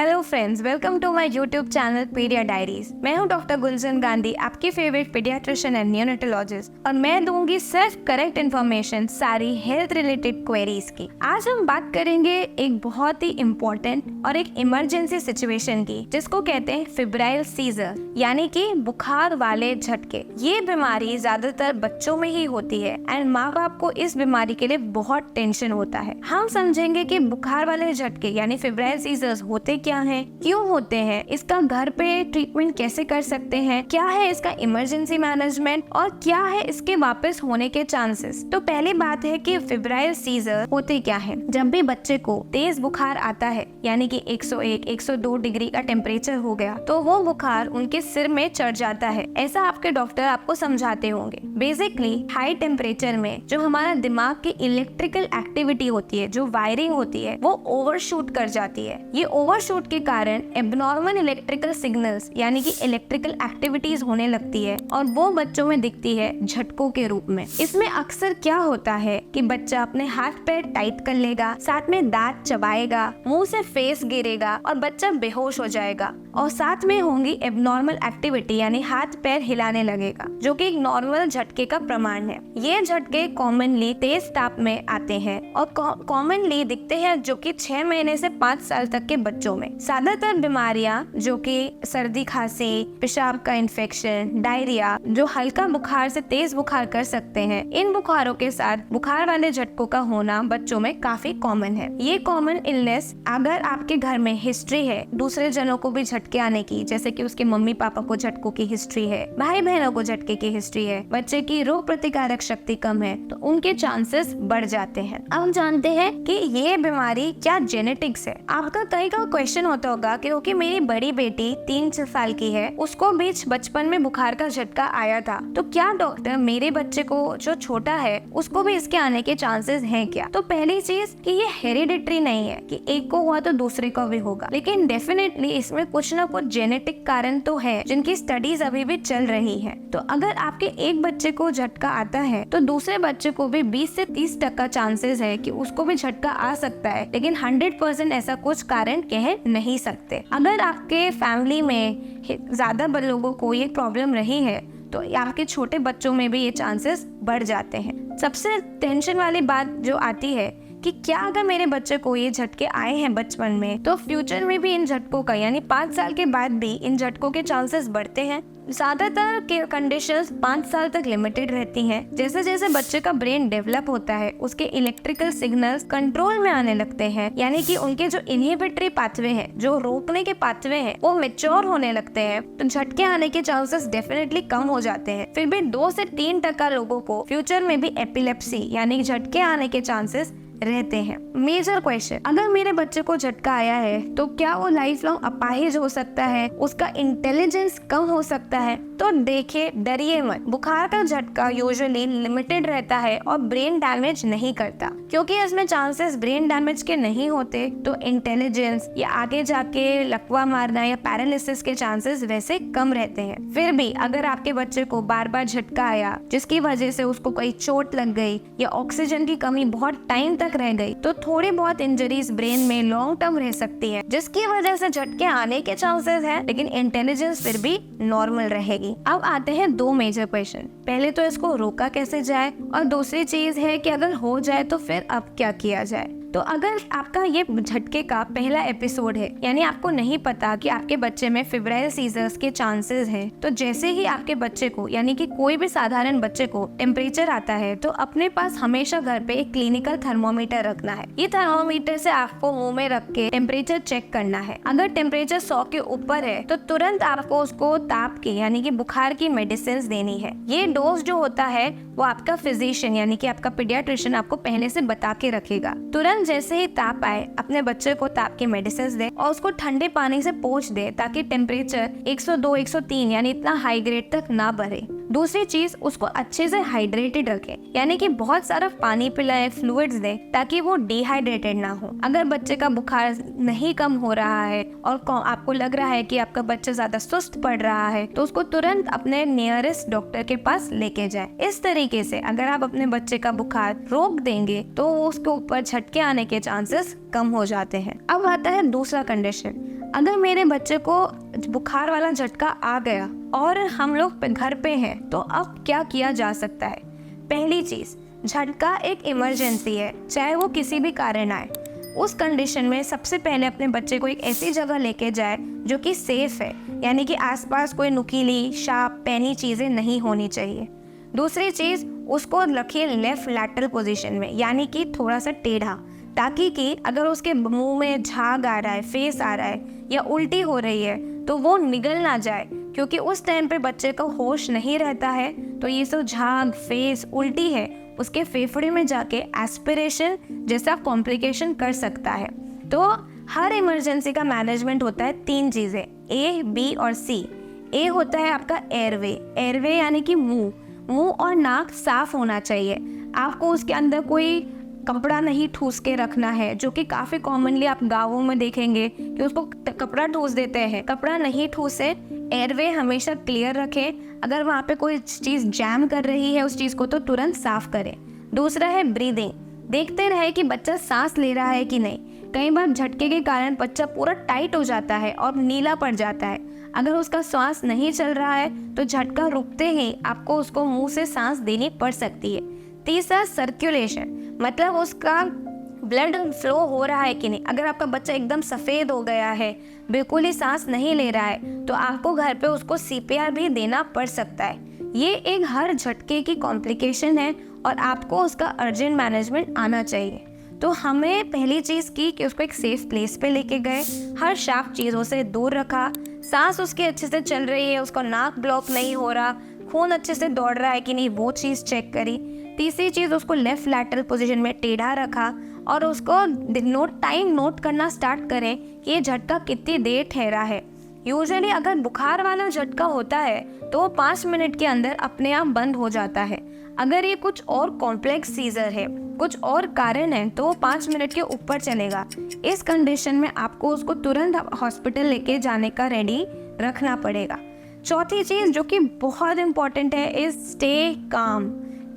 Hello friends, welcome to my YouTube channel Pedia Diaries. मैं हूं doctor गुलशन गांधी, आपकी favourite paediatrician and न्यूनेटोलॉजिस्ट, और मैं दूंगी सिर्फ करेक्ट इन्फॉर्मेशन सारी हेल्थ रिलेटेड क्वेरीज की। आज हम बात करेंगे एक बहुत ही इम्पोर्टेंट और एक इमरजेंसी सिचुएशन की, जिसको कहते हैं फिब्राइल सीजर, यानी कि बुखार वाले झटके। ये बीमारी ज्यादातर बच्चों में ही होती है एंड माँ बाप को इस बीमारी के लिए बहुत टेंशन होता है। हम समझेंगे कि बुखार वाले झटके यानी फिब्राइल सीजर्स होते क्या हैं, क्यों होते हैं, इसका घर पे ट्रीटमेंट कैसे कर सकते हैं, क्या है इसका इमरजेंसी मैनेजमेंट और क्या है इसके वापस होने के चांसेस। तो पहली बात है कि फिब्राइल सीजर होते क्या है। जब भी बच्चे को तेज बुखार आता है, यानी कि 101, 102 डिग्री का टेम्परेचर हो गया, तो वो बुखार उनके सिर में चढ़ जाता है। ऐसा आपके डॉक्टर आपको समझाते होंगे। बेसिकली हाई टेम्परेचर में जो हमारा दिमाग की इलेक्ट्रिकल एक्टिविटी होती है, जो वायरिंग होती है, वो ओवरशूट कर जाती है। ये ओवरशूट के कारण एब्नॉर्मल इलेक्ट्रिकल सिग्नल्स यानी कि इलेक्ट्रिकल एक्टिविटीज होने लगती है और वो बच्चों में दिखती है झटकों के रूप में। इसमें अक्सर क्या होता है कि बच्चा अपने हाथ पैर टाइट कर लेगा, साथ में दांत चबाएगा, मुंह से फेस गिरेगा और बच्चा बेहोश हो जाएगा, और साथ में होंगी एब्नॉर्मल एक्टिविटी यानी हाथ पैर हिलाने लगेगा, जो कि एक नॉर्मल झटके का प्रमाण है। ये झटके कॉमनली तेज ताप में आते हैं और कॉमनली दिखते हैं जो कि 6 महीने से 5 साल तक के बच्चों में। ज्यादातर बीमारियां जो कि सर्दी, खांसी, पेशाब का इन्फेक्शन, डायरिया, जो हल्का बुखार से तेज बुखार कर सकते हैं, इन बुखारों के साथ बुखार वाले झटकों का होना बच्चों में काफी कॉमन है। ये कॉमन इलनेस अगर आपके घर में हिस्ट्री है दूसरे जनों को भी झटके आने की, जैसे कि उसके मम्मी पापा को झटकों की हिस्ट्री है, भाई बहनों को झटके की हिस्ट्री है, बच्चे की रोग प्रतिकारक शक्ति कम है, तो उनके चांसेस बढ़ जाते हैं। अब हम जानते हैं कि ये बीमारी क्या जेनेटिक्स है। आपका कई का क्वेश्चन होता होगा कि ओके, मेरी बड़ी बेटी 3 साल की है, उसको भी बचपन में बुखार का झटका आया था, तो क्या डॉक्टर मेरे बच्चे को जो छोटा है उसको भी इसके आने के चांसेस हैं क्या? तो पहली चीज कि ये हेरिडिटरी नहीं है कि एक को हुआ तो दूसरे को भी होगा, लेकिन डेफिनेटली इसमें कुछ ना कुछ जेनेटिक कारण तो है, जिनकी स्टडीज अभी भी चल रही है। तो अगर आपके एक बच्चे को झटका आता है तो दूसरे बच्चे को भी 20 से 30% चांसेस है कि उसको भी झटका आ सकता है, लेकिन 100% ऐसा कुछ कारण कह नहीं सकते। अगर आपके फैमिली में ज्यादा लोगों को ये प्रॉब्लम रही है तो आपके छोटे बच्चों में भी ये चांसेस बढ़ जाते हैं। सबसे टेंशन वाली बात जो आती है कि क्या अगर मेरे बच्चे को ये झटके आए हैं बचपन में, तो फ्यूचर में भी इन झटकों का यानी 5 साल के बाद भी इन झटकों के चांसेस बढ़ते हैं। ज्यादातर के कंडीशंस 5 साल तक लिमिटेड रहती हैं। जैसे जैसे बच्चे का ब्रेन डेवलप होता है, उसके इलेक्ट्रिकल सिग्नल्स कंट्रोल में आने लगते हैं, यानी कि उनके जो इनहिबिटरी पाथवे हैं, जो रोकने के पाथवे हैं, वो मैच्योर होने लगते हैं, तो झटके आने के चांसेस डेफिनेटली कम हो जाते हैं। फिर भी 2 से 3% लोगों को फ्यूचर में भी एपिलेप्सी यानी झटके आने के चांसेस रहते हैं। मेजर क्वेश्चन, अगर मेरे बच्चे को झटका आया है तो क्या वो लाइफ लॉन्ग अपाहिज हो सकता है, उसका इंटेलिजेंस कम हो सकता है? तो देखिए, डरिए मत। बुखार का झटका यूजुअली लिमिटेड रहता है और ब्रेन डैमेज नहीं करता, क्योंकि इसमें चांसेस ब्रेन डैमेज के नहीं होते, तो इंटेलिजेंस या आगे जाके लकवा मारना या पैरालिसिस के चांसेस वैसे कम रहते हैं। फिर भी अगर आपके बच्चे को बार बार झटका आया जिसकी वजह से उसको कोई चोट लग गई या ऑक्सीजन की कमी बहुत टाइम तक रह गई, तो थोड़ी बहुत इंजरीज ब्रेन में लॉन्ग टर्म रह सकती है, जिसकी वजह से झटके आने के चांसेस हैं, लेकिन इंटेलिजेंस फिर भी नॉर्मल रहेगी। अब आते हैं 2 मेजर क्वेश्चन। पहले तो इसको रोका कैसे जाए, और दूसरी चीज है कि अगर हो जाए तो फिर अब क्या किया जाए। तो अगर आपका ये झटके का पहला एपिसोड है, यानी आपको नहीं पता कि आपके बच्चे में फिब्राइल सीजर्स के चांसेस हैं, तो जैसे ही आपके बच्चे को यानी कि कोई भी साधारण बच्चे को टेम्परेचर आता है, तो अपने पास हमेशा घर पे एक क्लिनिकल थर्मोमीटर रखना है। ये थर्मोमीटर से आपको मुंह में रख के टेम्परेचर चेक करना है। अगर टेम्परेचर 100 के ऊपर है तो तुरंत आपको उसको ताप की यानी कि बुखार की मेडिसिन देनी है। ये डोज जो होता है वो आपका फिजिशियन यानी कि आपका पीडियाट्रिशियन आपको पहले से बता के रखेगा। तुरंत जैसे ही ताप आए अपने बच्चे को ताप की मेडिसिन दे और उसको ठंडे पानी से पोंछ दे, ताकि टेम्परेचर 102, 103 यानी इतना हाई ग्रेड तक ना बढ़े। दूसरी चीज, उसको अच्छे से हाइड्रेटेड रखें, यानी कि बहुत सारा पानी पिलाए, फ्लूइड्स दें, ताकि वो डिहाइड्रेटेड ना हो। अगर बच्चे का बुखार नहीं कम हो रहा है और आपको लग रहा है कि आपका बच्चा ज्यादा सुस्त पड़ रहा है, तो उसको तुरंत अपने नियरेस्ट डॉक्टर के पास लेके जाए। इस तरीके से अगर आप अपने बच्चे का बुखार रोक देंगे तो उसके ऊपर झटके आने के चांसेस कम हो जाते हैं। अब आता है दूसरा कंडीशन, अगर मेरे बच्चे को बुखार वाला झटका आ गया और हम लोग घर पे हैं, तो अब क्या किया जा सकता है? पहली चीज़, झटका एक इमरजेंसी है, चाहे वो किसी भी कारण आए। उस कंडीशन में सबसे पहले अपने बच्चे को एक ऐसी जगह लेके जाए जो कि सेफ है, यानी कि आसपास कोई नुकीली, शार्प, पैनी चीज़ें नहीं होनी चाहिए। दूसरी चीज़, उसको रखिए लेफ्ट लैटरल पोजीशन में, यानी कि थोड़ा सा टेढ़ा, ताकि कि अगर उसके मुंह में झाग आ रहा है, फेस आ रहा है या उल्टी हो रही है तो वो निगल ना जाए, क्योंकि उस टाइम पे बच्चे को होश नहीं रहता है। तो ये सब झाग, फेस, उल्टी है, उसके फेफड़े में जाके एस्पिरेशन जैसा कॉम्प्लिकेशन कर सकता है। तो हर इमरजेंसी का मैनेजमेंट होता है 3 चीज़ें, A, B और C। A होता है आपका एयरवे यानी कि मुंह और नाक साफ होना चाहिए। आपको उसके अंदर कोई कपड़ा नहीं ठूस के रखना है, जो कि काफ़ी कॉमनली आप गाँवों में देखेंगे कि उसको कपड़ा ठूस देते हैं। कपड़ा नहीं ठूसे, एयरवे हमेशा क्लियर रखें। अगर वहाँ पे कोई चीज़ जैम कर रही है उस चीज़ को, तो तुरंत साफ करें। दूसरा है ब्रीदिंग, देखते रहे कि बच्चा सांस ले रहा है कि नहीं। कई बार झटके के कारण बच्चा पूरा टाइट हो जाता है और नीला पड़ जाता है। अगर उसका श्वास नहीं चल रहा है तो झटका रुकते ही आपको उसको मुंह से सांस देनी पड़ सकती है। तीसरा, सर्कुलेशन, मतलब उसका ब्लड फ्लो हो रहा है कि नहीं। अगर आपका बच्चा एकदम सफ़ेद हो गया है, बिल्कुल ही सांस नहीं ले रहा है, तो आपको घर पे उसको CPR भी देना पड़ सकता है। ये एक हर झटके की कॉम्प्लिकेशन है और आपको उसका अर्जेंट मैनेजमेंट आना चाहिए। तो हमें पहली चीज़ की कि उसको एक सेफ प्लेस पे लेके गए, हर शार्प चीज़ों से दूर रखा, सांस उसकी अच्छे से चल रही है, उसका नाक ब्लॉक नहीं हो रहा, खून अच्छे से दौड़ रहा है कि नहीं, वो चीज़ चेक करी। तीसरी चीज़, उसको लेफ्ट लैटरल पोजीशन में टेढ़ा रखा और उसको टाइम नोट करना स्टार्ट करें कि ये झटका कितनी देर ठहरा है। यूजुअली अगर बुखार वाला झटका होता है तो 5 मिनट के अंदर अपने आप बंद हो जाता है। अगर ये कुछ और कॉम्प्लेक्स सीजर है, कुछ और कारण है, तो वो 5 मिनट के ऊपर चलेगा। इस कंडीशन में आपको उसको तुरंत हॉस्पिटल लेके जाने का रेडी रखना पड़ेगा। चौथी चीज़ जो कि बहुत इम्पॉर्टेंट है इज़ स्टे काम।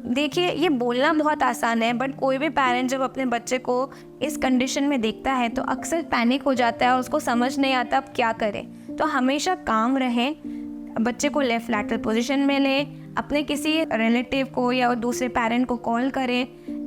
देखिए, ये बोलना बहुत आसान है, बट कोई भी पेरेंट जब अपने बच्चे को इस कंडीशन में देखता है तो अक्सर पैनिक हो जाता है और उसको समझ नहीं आता अब क्या करें। तो हमेशा काम रहें, बच्चे को लेफ्ट लैटरल पोजीशन में लें, अपने किसी रिलेटिव को या दूसरे पेरेंट को कॉल करें,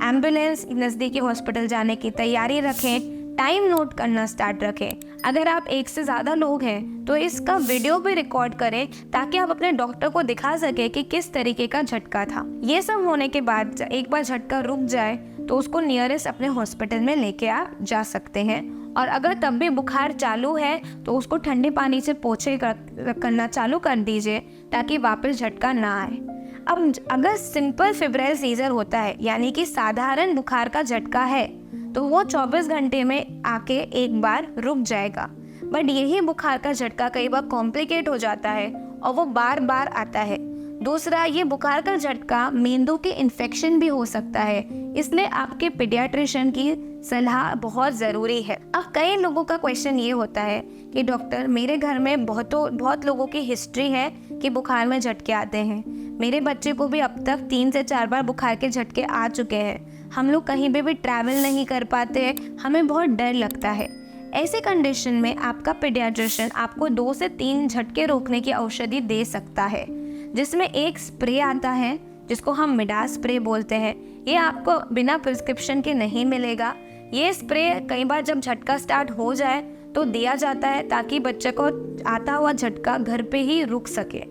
एम्बुलेंस नज़दीकी हॉस्पिटल जाने की तैयारी रखें, टाइम नोट करना स्टार्ट रखें। अगर आप 1 से ज़्यादा लोग हैं तो इसका वीडियो भी रिकॉर्ड करें, ताकि आप अपने डॉक्टर को दिखा सकें कि किस तरीके का झटका था। ये सब होने के बाद एक बार झटका रुक जाए तो उसको नियरेस्ट अपने हॉस्पिटल में लेके आप जा सकते हैं। और अगर तब भी बुखार चालू है तो उसको ठंडे पानी से पोछे करना चालू कर दीजिए, ताकि वापस झटका ना आए। अब अगर सिंपल फेब्राइल सीजर होता है, यानी कि साधारण बुखार का झटका है, तो वो 24 घंटे में आके एक बार रुक जाएगा। बट यही बुखार का झटका कई बार कॉम्प्लिकेट हो जाता है और वो बार बार आता है। दूसरा, ये बुखार का झटका मेंदू के इन्फेक्शन भी हो सकता है, इसलिए आपके पीडियाट्रिशियन की सलाह बहुत ज़रूरी है। अब कई लोगों का क्वेश्चन ये होता है कि डॉक्टर, मेरे घर में बहुत लोगों की हिस्ट्री है कि बुखार में झटके आते हैं। मेरे बच्चे को भी अब तक 3 से 4 बार बुखार के झटके आ चुके हैं। हम लोग कहीं भी ट्रैवल नहीं कर पाते, हमें बहुत डर लगता है। ऐसे कंडीशन में आपका पीडियाट्रिशियन आपको 2 से 3 झटके रोकने की औषधि दे सकता है, जिसमें एक स्प्रे आता है जिसको हम मिडास स्प्रे बोलते हैं। ये आपको बिना प्रिस्क्रिप्शन के नहीं मिलेगा। ये स्प्रे कई बार जब झटका स्टार्ट हो जाए तो दिया जाता है, ताकि बच्चे को आता हुआ झटका घर पे ही रुक सके।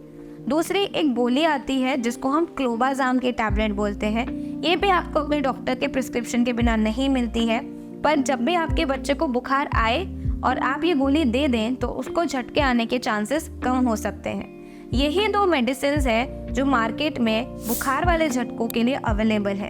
दूसरी एक गोली आती है जिसको हम क्लोबाजाम के टैबलेट बोलते हैं। ये भी आपको अपने डॉक्टर के प्रिस्क्रिप्शन के बिना नहीं मिलती है, पर जब भी आपके बच्चे को बुखार आए और आप ये गोली दे दें तो उसको झटके आने के चांसेस कम हो सकते हैं। यही 2 मेडिसिन है जो मार्केट में बुखार वाले झटकों के लिए अवेलेबल है।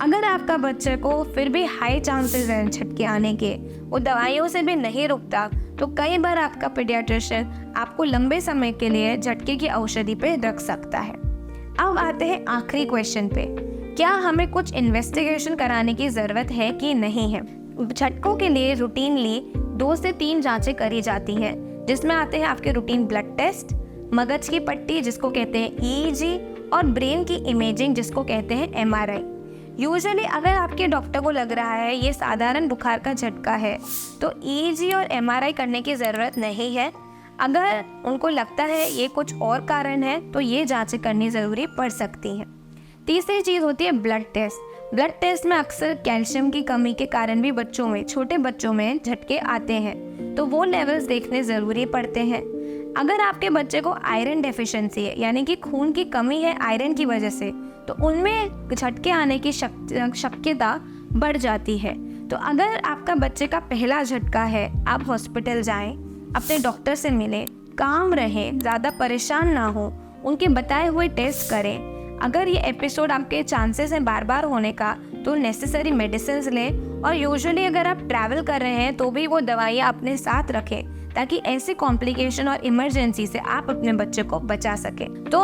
अगर आपका बच्चे को फिर भी हाई चांसेस हैं झटके आने के, वो दवाइयों से भी नहीं रुकता, तो कई बार आपका पीडियाट्रिशियन आपको लंबे समय के लिए झटके की औषधि पे रख सकता है। अब आते हैं आखिरी क्वेश्चन पे, क्या हमें कुछ इन्वेस्टिगेशन कराने की ज़रूरत है कि नहीं है। झटकों के लिए रूटीनली 2 से 3 जांचें करी जाती हैं, जिसमें आते हैं आपके रूटीन ब्लड टेस्ट, मगज की पट्टी जिसको कहते हैं EEG, और ब्रेन की इमेजिंग जिसको कहते हैं MRI। यूजुअली अगर आपके डॉक्टर को लग रहा है ये साधारण बुखार का झटका है तो ईईजी और एमआरआई करने की ज़रूरत नहीं है। अगर उनको लगता है ये कुछ और कारण है तो ये जांचें करनी ज़रूरी पड़ सकती हैं। तीसरी चीज़ होती है ब्लड टेस्ट। ब्लड टेस्ट में अक्सर कैल्शियम की कमी के कारण भी छोटे बच्चों में झटके आते हैं, तो वो लेवल्स देखने ज़रूरी पड़ते हैं। अगर आपके बच्चे को आयरन डेफिशिएंसी है, यानी कि खून की कमी है आयरन की वजह से, तो उनमें झटके आने की शक्यता बढ़ जाती है। तो अगर आपका बच्चे का पहला झटका है, आप हॉस्पिटल जाएं, अपने डॉक्टर से मिलें, काम रहें, ज़्यादा परेशान ना हो, उनके बताए हुए टेस्ट करें। अगर ये एपिसोड आपके चांसेस हैं बार बार होने का तो नेसेसरी मेडिसिन लें, और यूजुअली अगर आप ट्रैवल कर रहे हैं तो भी वो दवाइयाँ अपने साथ रखें ताकि ऐसे कॉम्प्लिकेशन और इमरजेंसी से आप अपने बच्चे को बचा सकें। तो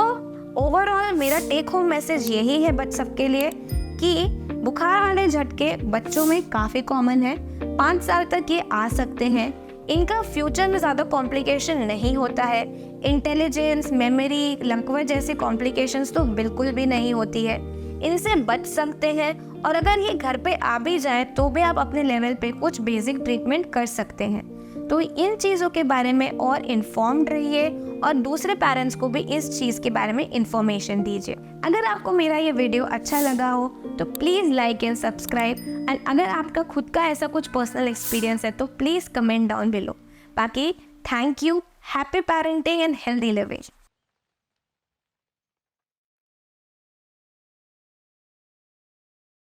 ओवरऑल मेरा टेक होम मैसेज यही है सबके लिए कि बुखार वाले झटके बच्चों में काफ़ी कॉमन है, 5 साल तक ये आ सकते हैं। इनका फ्यूचर में ज़्यादा कॉम्प्लिकेशन नहीं होता है। इंटेलिजेंस, मेमोरी, लकवा जैसे कॉम्प्लिकेशंस तो बिल्कुल भी नहीं होती है। इनसे बच सकते हैं, और अगर ये घर पे आ भी जाए तो भी आप अपने लेवल पे कुछ बेसिक ट्रीटमेंट कर सकते हैं। तो इन चीज़ों के बारे में और इन्फॉर्म्ड रहिए और दूसरे पेरेंट्स को भी इस चीज़ के बारे में इंफॉर्मेशन दीजिए। अगर आपको मेरा ये वीडियो अच्छा लगा हो तो please like and subscribe, and अगर आपका खुद का ऐसा कुछ पर्सनल एक्सपीरियंस है तो प्लीज़ कमेंट डाउन बिलो। बाकी thank you, happy parenting and healthy living.